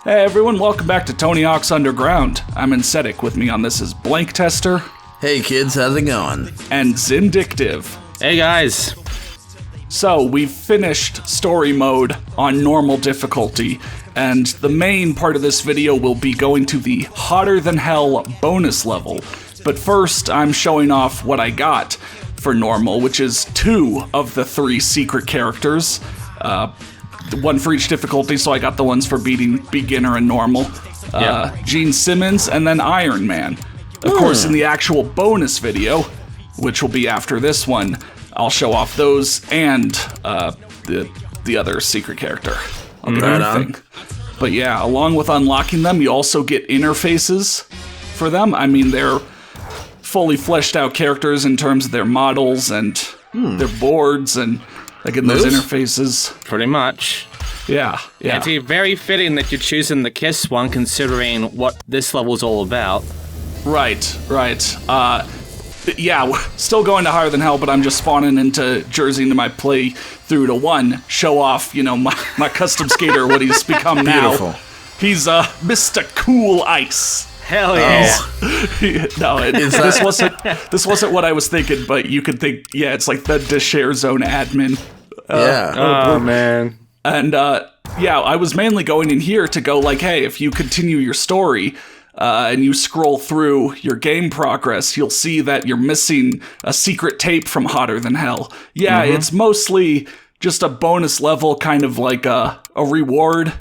Hey everyone, welcome back to Tony Hawk's Underground. I'm Insetic. With me on this is Blank Tester. Hey kids, how's it going? And Zindictive. Hey guys. So, we've finished story mode on normal difficulty, and the main part of this video will be going to the Hotter Than Hell bonus level. But first, I'm showing off what I got for normal, which is 2 of the 3 secret characters. One for each difficulty, so I got the ones for beating beginner and normal. Gene Simmons and then Iron Man. Of course, in the actual bonus video, which will be after this one, I'll show off those and the other secret character. I'll do everything. But yeah, along with unlocking them, you also get interfaces for them. I mean, they're fully fleshed out characters in terms of their models and their boards and again those interfaces. Pretty much. Yeah. It's very fitting that you're choosing the Kiss one, considering what this level's all about. Right. Yeah, we're still going to Higher Than Hell, but I'm just spawning into Jersey into my play through to 1, show off, my custom skater, what he's become now. Beautiful. He's Mr. Cool Ice. Hell yeah. No, this wasn't what I was thinking, but you could think, it's like the Share Zone admin. Oh, man. And, I was mainly going in here to go like, hey, if you continue your story, and you scroll through your game progress, you'll see that you're missing a secret tape from Hotter Than Hell. Yeah, it's mostly just a bonus level, kind of like a reward,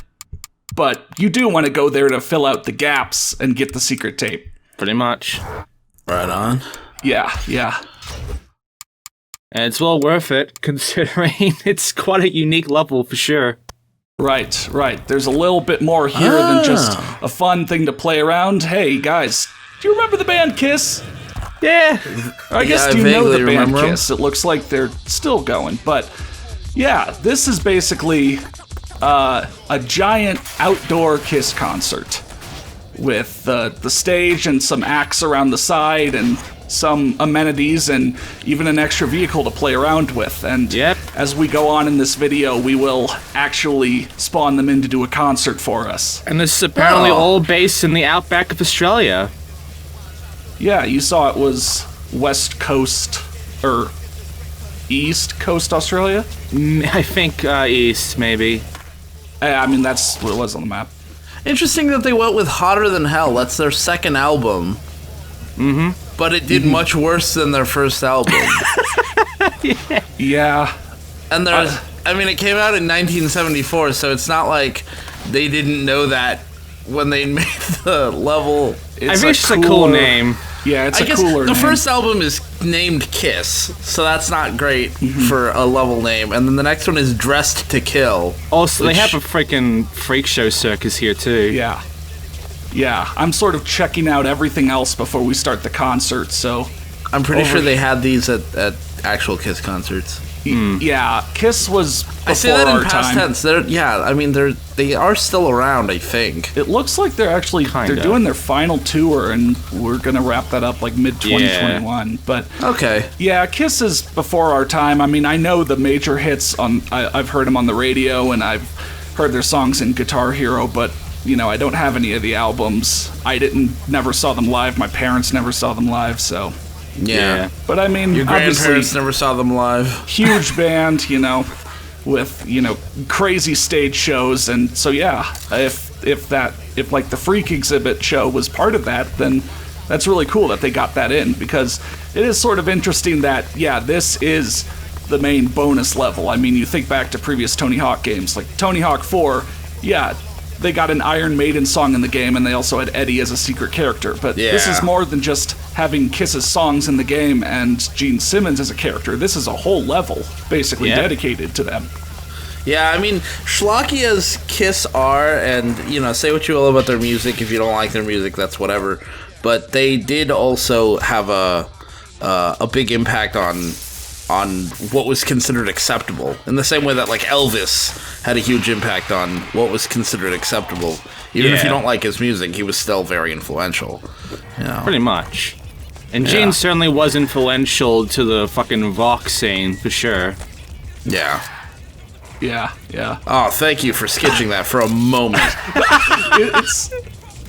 but you do want to go there to fill out the gaps and get the secret tape. Pretty much. Right on. Yeah. And it's well worth it, considering it's quite a unique level for sure. Right. There's a little bit more here than just a fun thing to play around. Hey, guys, do you remember the band Kiss? Yeah. I guess do you know the band Kiss? It looks like they're still going. But, yeah, this is basically a giant outdoor Kiss concert with the stage and some acts around the side and some amenities and even an extra vehicle to play around with. And as we go on in this video, we will actually spawn them in to do a concert for us. And this is apparently all based in the outback of Australia. Yeah, you saw it was West Coast, or East Coast Australia? I think East, maybe. I mean, that's what it was on the map. Interesting that they went with Hotter Than Hell. That's their second album. But it did much worse than their first album. Yeah. And there's, it came out in 1974, so it's not like they didn't know that when they made the level. I think it's a cool name. Yeah, it's a cooler name. The first album is named Kiss, so that's not great for a level name. And then the next one is Dressed to Kill. Also, they have a freaking freak show circus here, too. Yeah, I'm sort of checking out everything else before we start the concert, so... I'm pretty sure they had these at actual Kiss concerts. Yeah, Kiss was before I say that in our past time. tense. They are still around, I think. It looks like they're actually they're doing their final tour, and we're gonna wrap that up like mid-2021. But okay, yeah, Kiss is before our time. I mean, I know the major hits I've heard them on the radio, and I've heard their songs in Guitar Hero, but I don't have any of the albums. I never saw them live. My parents never saw them live, so. Yeah. But I mean, your grandparents never saw them live. Huge band, with, crazy stage shows. And so, yeah, if like the Freak Exhibit show was part of that, then that's really cool that they got that in, because it is sort of interesting that, this is the main bonus level. I mean, you think back to previous Tony Hawk games, like Tony Hawk 4, they got an Iron Maiden song in the game, and they also had Eddie as a secret character. But this is more than just having Kiss's songs in the game and Gene Simmons as a character. This is a whole level, basically, dedicated to them. Yeah, I mean, schlocky as Kiss are, and, say what you will about their music. If you don't like their music, that's whatever. But they did also have a big impact on what was considered acceptable, in the same way that like Elvis had a huge impact on what was considered acceptable. Even if you don't like his music, he was still very influential. Pretty much. And Gene certainly was influential to the fucking rock scene, for sure. Yeah. Yeah, yeah. Oh, thank you for sketching that for a moment. It's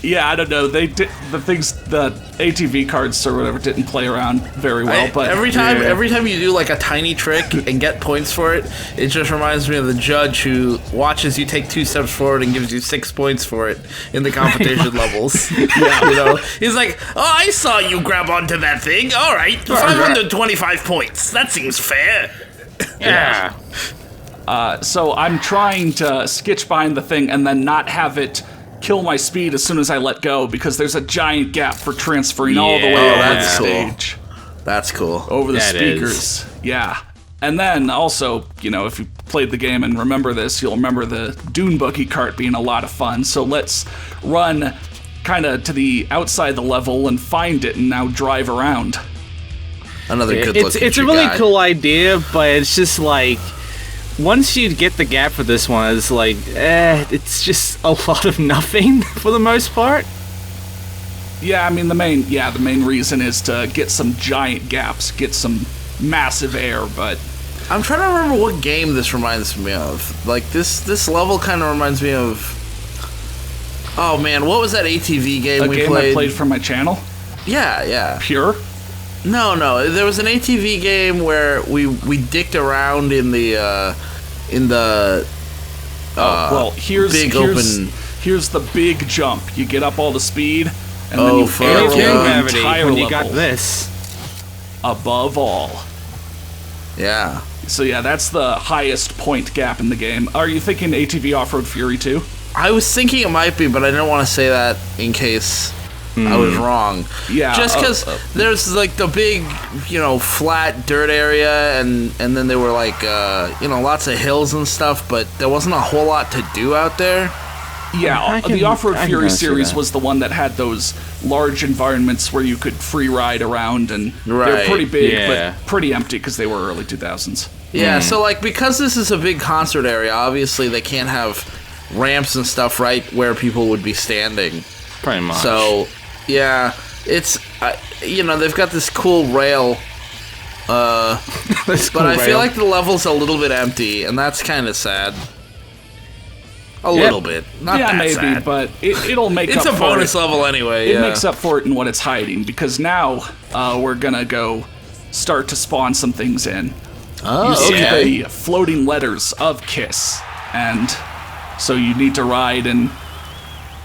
yeah, I don't know. They did the ATV cards or whatever didn't play around very well. But every time you do like a tiny trick and get points for it, it just reminds me of the judge who watches you take 2 steps forward and gives you 6 points for it in the competition levels. Yeah, you know, he's like, "Oh, I saw you grab onto that thing. All right, 525 points. That seems fair." Yeah. So I'm trying to skitch behind the thing and then not have it kill my speed as soon as I let go, because there's a giant gap for transferring all the way over the stage. That's cool. Over the speakers. Yeah. And then also, you know, if you played the game and remember this, you'll remember the Dune Buggy cart being a lot of fun. So let's run kind of to the outside the level and find it and now drive around. Another good look. It's a really cool idea, but it's just like, once you get the gap for this one, it's like, it's just a lot of nothing for the most part. Yeah, I mean, the main reason is to get some giant gaps, get some massive air, but... I'm trying to remember what game this reminds me of. Like, this level kind of reminds me of... Oh, man, what was that ATV game we played? I played for my channel? Yeah. Pure? No. There was an ATV game where we dicked around in the here's the big jump. You get up all the speed, and then you arrow the entire when you level. got this. Above all. Yeah. So yeah, that's the highest point gap in the game. Are you thinking ATV Off-Road Fury 2? I was thinking it might be, but I didn't want to say that in case I was wrong. Yeah. Just because there's like the big, you know, flat dirt area, and then there were like, you know, lots of hills and stuff, but there wasn't a whole lot to do out there. Yeah, the Off-Road Fury series was the one that had those large environments where you could free ride around, and they're pretty big, but pretty empty because they were early 2000s. Yeah, so like, because this is a big concert area, obviously they can't have ramps and stuff right where people would be standing. Pretty much. So, yeah, it's, you know, they've got this cool rail, but I feel like the level's a little bit empty, and that's kind of sad. A little bit. Not that maybe, sad. But it'll make up for it. It's a bonus level anyway, It makes up for it in what it's hiding, because now we're gonna go start to spawn some things in. Oh, you see the floating letters of KISS, and so you need to ride and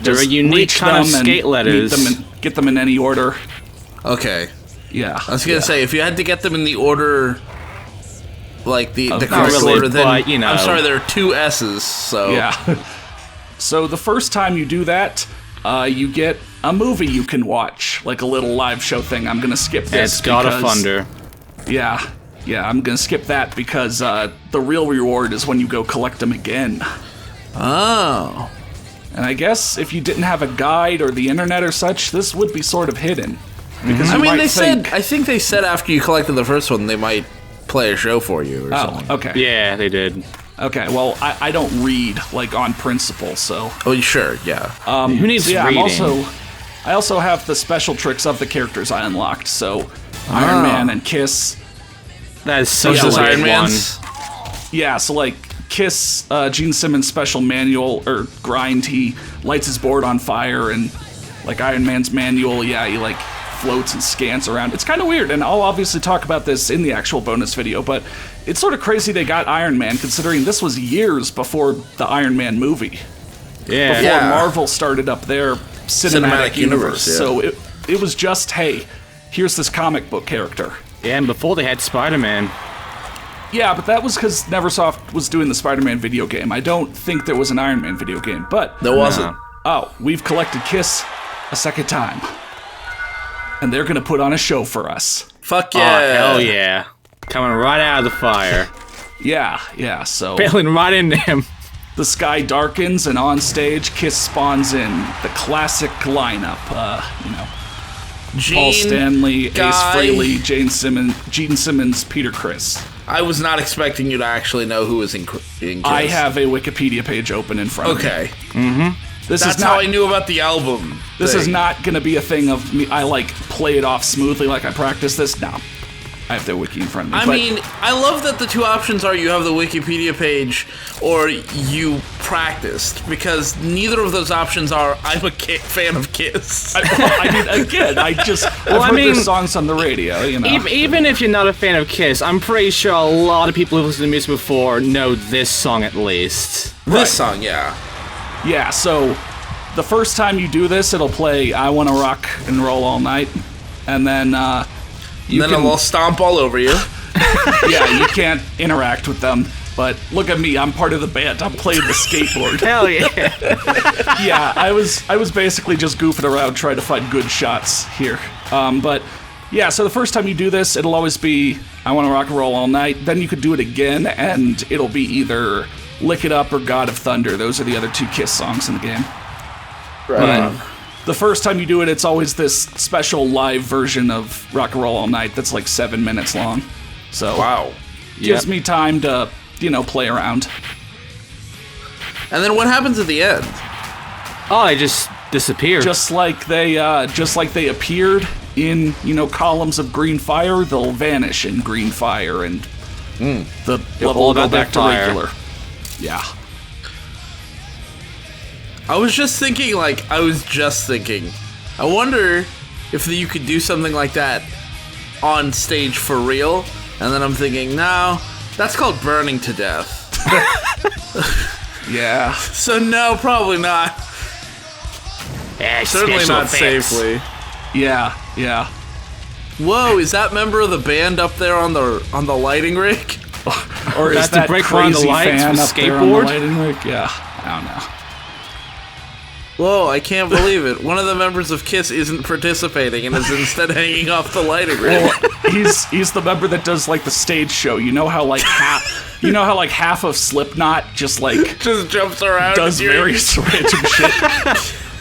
there are unique kind of skate letters. Get them in any order. Okay. Yeah. I was gonna say, if you had to get them in the order, like the correct order, then but, you know. I'm sorry, there are 2 S's. So yeah. So the first time you do that, you get a movie you can watch, like a little live show thing. I'm gonna skip this. It's God of Thunder. Yeah, I'm gonna skip that because the real reward is when you go collect them again. Oh. And I guess if you didn't have a guide or the internet or such, this would be sort of hidden. Because I mean, I think they said after you collected the first one, they might play a show for you or something. Okay. Yeah, they did. Okay, well, I don't read, like, on principle, so... Oh, sure, yeah. Who needs reading? I also have the special tricks of the characters I unlocked, so Iron Man and KISS... That is so Iron Man's? Yeah, so, like, KISS, Gene Simmons' special manual, or grind, he lights his board on fire, and, like, Iron Man's manual, he, like, floats and scans around. It's kind of weird, and I'll obviously talk about this in the actual bonus video, but it's sort of crazy they got Iron Man, considering this was years before the Iron Man movie. Yeah. Before Marvel started up their cinematic universe. Yeah. So it was just, hey, here's this comic book character. Yeah, and before they had Spider-Man. Yeah, but that was because Neversoft was doing the Spider-Man video game. I don't think there was an Iron Man video game, but... There wasn't. Oh, we've collected KISS a second time. And they're gonna put on a show for us. Fuck yeah. Oh, hell yeah. Coming right out of the fire. Yeah, so... Bailing right into him. The sky darkens, and on stage, KISS spawns in. The classic lineup, you know... Paul Stanley, Ace Frehley, Gene Simmons, Peter Criss. I was not expecting you to actually know who was in KISS. I have a Wikipedia page open in front of me. Okay. Mm-hmm. That's how I knew about the album. This is not going to be a thing of me, I, like, play it off smoothly like I practice this. No. I have the wiki in front of me. I mean, I love that the two options are you have the Wikipedia page or you practiced, because neither of those options are I'm a fan of Kiss. I mean, again, I've heard their songs on the radio, you know. Even if you're not a fan of Kiss, I'm pretty sure a lot of people who've listened to music before know this song at least. This song, yeah. Yeah, so the first time you do this, it'll play I Wanna Rock and Roll All Night, and then I'll stomp all over you. Yeah, you can't interact with them, but look at me, I'm part of the band. I'm playing the skateboard. Hell yeah. Yeah, I was basically just goofing around trying to find good shots here. But yeah, so the first time you do this, it'll always be I Wanna Rock and Roll All Night. Then you could do it again, and it'll be either Lick It Up or God of Thunder. Those are the other two Kiss songs in the game. Right. The first time you do it, it's always this special live version of Rock and Roll All Night that's like 7 minutes long. So Wow. gives me time to, play around. And then what happens at the end? Oh, I just disappeared. Just like they appeared in, columns of green fire, they'll vanish in green fire, and the level will go back to regular. Yeah. I was just thinking, I wonder if you could do something like that on stage for real. And then I'm thinking, no, that's called burning to death. Yeah. So no, probably not. Certainly not safely. Yeah. Whoa, is that member of the band up there on the lighting rig? Or is That's to that break around the crazy lights fan with up there on the skateboard? lighting rig? Yeah, I don't know. Whoa, I can't believe it. One of the members of Kiss isn't participating and is instead hanging off the lighting rig. Well, he's the member that does like the stage show. You know how half of Slipknot just jumps around. does various random shit.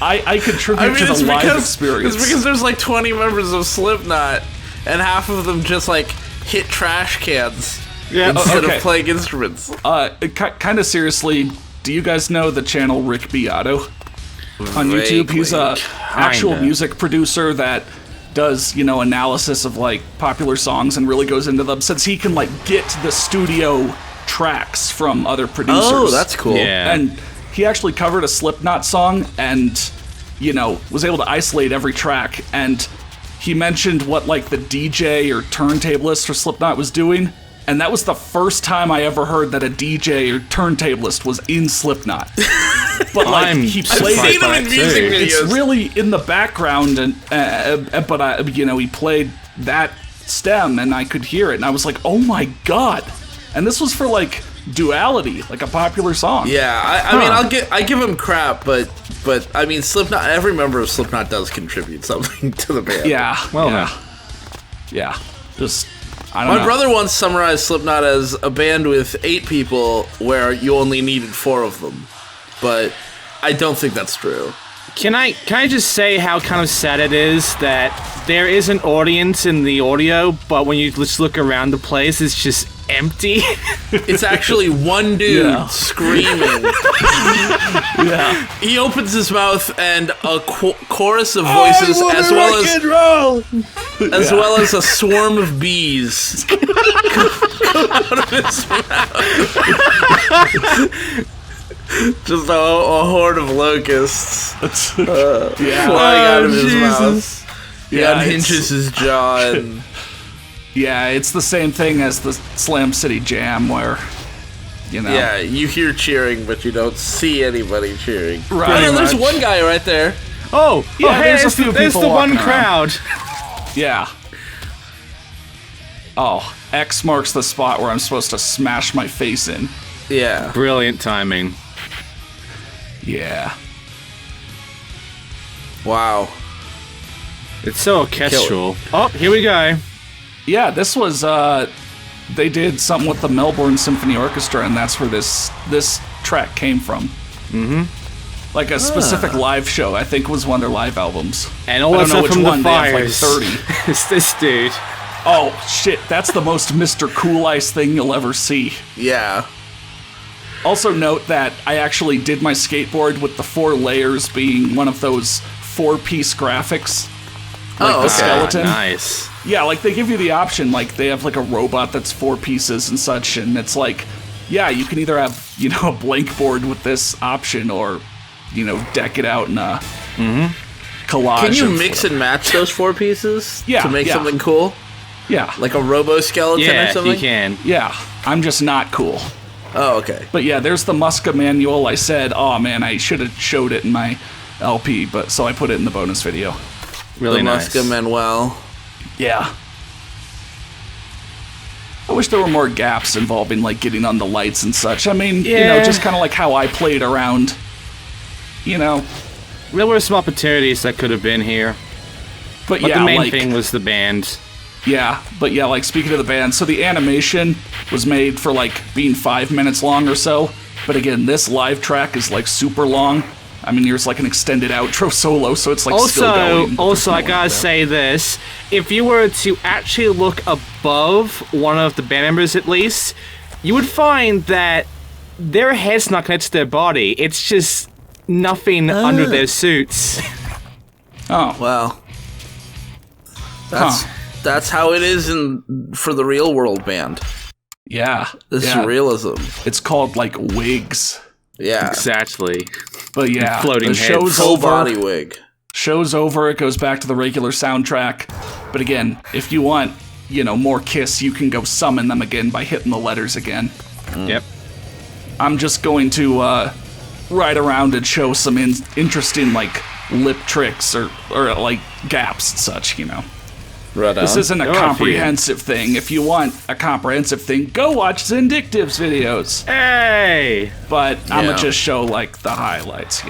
I contribute to the live experience. It's because there's like 20 members of Slipknot, and half of them just like hit trash cans instead of playing instruments. Kind of seriously, do you guys know the channel Rick Beato on YouTube? He's a actual music producer that does, analysis of like popular songs and really goes into them, since he can like get the studio tracks from other producers. Oh, that's cool. Yeah. And he actually covered a Slipknot song and, was able to isolate every track. And he mentioned what like the DJ or turntablist for Slipknot was doing. And that was the first time I ever heard that a DJ or turntablist was in Slipknot. But like he played I've seen them in music videos. It's really in the background, and but he played that stem, and I could hear it, and I was like, oh my god! And this was for like Duality, like a popular song. Yeah, I mean, I give him crap, but I mean, Slipknot. Every member of Slipknot does contribute something to the band. Yeah. Well, yeah. Just. I don't know. My brother once summarized Slipknot as a band with 8 people where you only needed 4 of them. But I don't think that's true. Can I just say how kind of sad it is that there is an audience in the audio, but when you just look around the place, it's just empty? It's actually one dude screaming. Yeah. He opens his mouth and a chorus of voices, as well as a swarm of bees come out of his mouth. Just a horde of locusts flying out of his mouth. He unhinges his jaw and... Yeah, it's the same thing as the Slam City Jam, where, Yeah, you hear cheering, but you don't see anybody cheering. Right. Oh, no, there's one guy right there. Oh, yeah, there's a few people there's the one walking around. crowd. Yeah. Oh, X marks the spot where I'm supposed to smash my face in. Yeah. Brilliant timing. Yeah. Wow. It's so orchestral. Oh, here we go. Yeah, this was, they did something with the Melbourne Symphony Orchestra, and that's where this track came from. Mm-hmm. Like a specific live show, I think was one of their live albums. And also from the Fires. They have like 30. It's this dude. Oh, shit, that's the most Mr. Cool Ice thing you'll ever see. Yeah. Also note that I actually did my skateboard with the 4 layers being one of those 4-piece graphics. Like the skeleton. Nice. Yeah, like they give you the option, like they have like a robot that's 4 pieces and such, and it's like, yeah, you can either have, a blank board with this option or, deck it out in a collage. Can you of mix whatever. and match those 4 pieces to make something cool? Yeah. Like a robo-skeleton or something? you can. Yeah, I'm just not cool. Oh, okay. But yeah, there's the Musca manual. I said, oh man, I should have showed it in my LP, but so I put it in the bonus video. Really the nice. Musca Manuel. Yeah. I wish there were more gaps involving like getting on the lights and such. I mean, just kind of like how I played around. There were some opportunities that could have been here. But But yeah, the main like, thing was the band. yeah, but yeah, like speaking of the band, so the animation was made for like being 5 minutes long or so. But again, this live track is like super long. I mean, there's like an extended outro solo, so it's like still going. Also, I gotta say this: if you were to actually look above one of the band members, at least, you would find that their head's not connected to their body. It's just nothing under their suits. Oh, Well, that's how it is for the real world band. yeah. This yeah. is realism. It's called like wigs. Yeah. Exactly. But yeah, Floating the head. show's Full over. body wig. Show's over. It goes back to the regular soundtrack. But again, if you want, more Kiss, you can go summon them again by hitting the letters again. Yep. I'm just going to ride around and show some interesting like lip tricks or like gaps and such. Right on. This isn't a There are a few. comprehensive thing. If you want a comprehensive thing, go watch Zindictive's videos. Hey! But I'm Yeah. gonna just show like the highlights.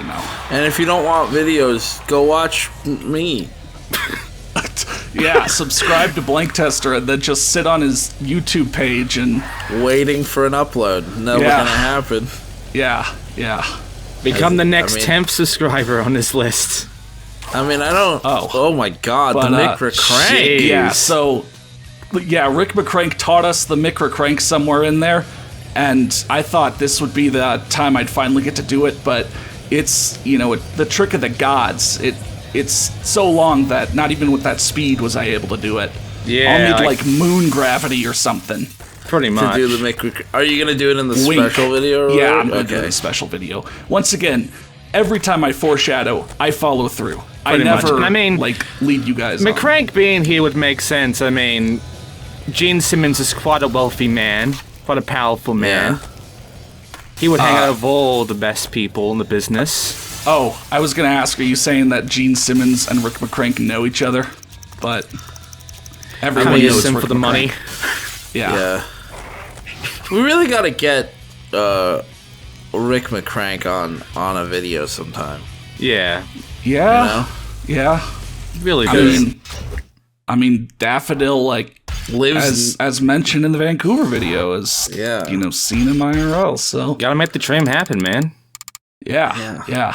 And if you don't want videos, go watch me. Yeah, subscribe to Blank Tester and then just sit on his YouTube page and Waiting for an upload. Never Yeah. gonna happen. yeah. Become the next I mean- 10th subscriber on this list. I mean, I don't. Oh my God, But, the Mick McCrank. shit. Yeah, so Rick McCrank taught us the Mick McCrank somewhere in there, and I thought this would be the time I'd finally get to do it, but it's the trick of the gods. It's so long that not even with that speed was I able to do it. Yeah, I'll need I- like moon gravity or something. Pretty To much. do the Mick McCrank. Are you gonna do it in the Wink. special video? Or Yeah, whatever? I'm gonna do a special video. Once again, every time I foreshadow, I follow through. Pretty I much. never And I mean, lead you guys on. McCrank being here would make sense. I mean, Gene Simmons is quite a wealthy man, quite a powerful man. He would hang out with all the best people in the business. Oh, I was gonna ask, are you saying that Gene Simmons and Rick McCrank know each other? But everyone He knows uses him Rick for the McCrank. money. Yeah. Yeah. We really gotta get Rick McCrank on a video sometime. Yeah, Yeah. You know? Yeah. really I good. mean, Daffodil, like, Lives. as mentioned in the Vancouver video, is, Yeah. seen in IRL, so. Gotta make the dream happen, man. Yeah.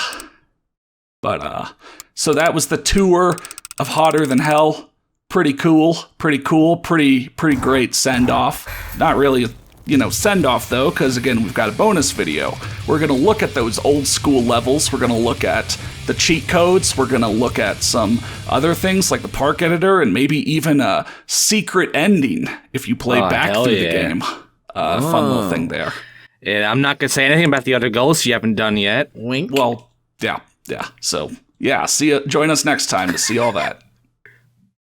But, so that was the tour of Hotter Than Hell. Pretty cool, pretty great send-off. Not really, send-off, though, because, again, we've got a bonus video. We're going to look at those old-school levels. We're going to look at the cheat codes. We're going to look at some other things, like the park editor, and maybe even a secret ending if you play back hell through the yeah. game. Fun little thing there. Yeah, I'm not gonna say anything about the other goals you haven't done yet. Wink. Well, yeah. So, yeah, join us next time to see all that.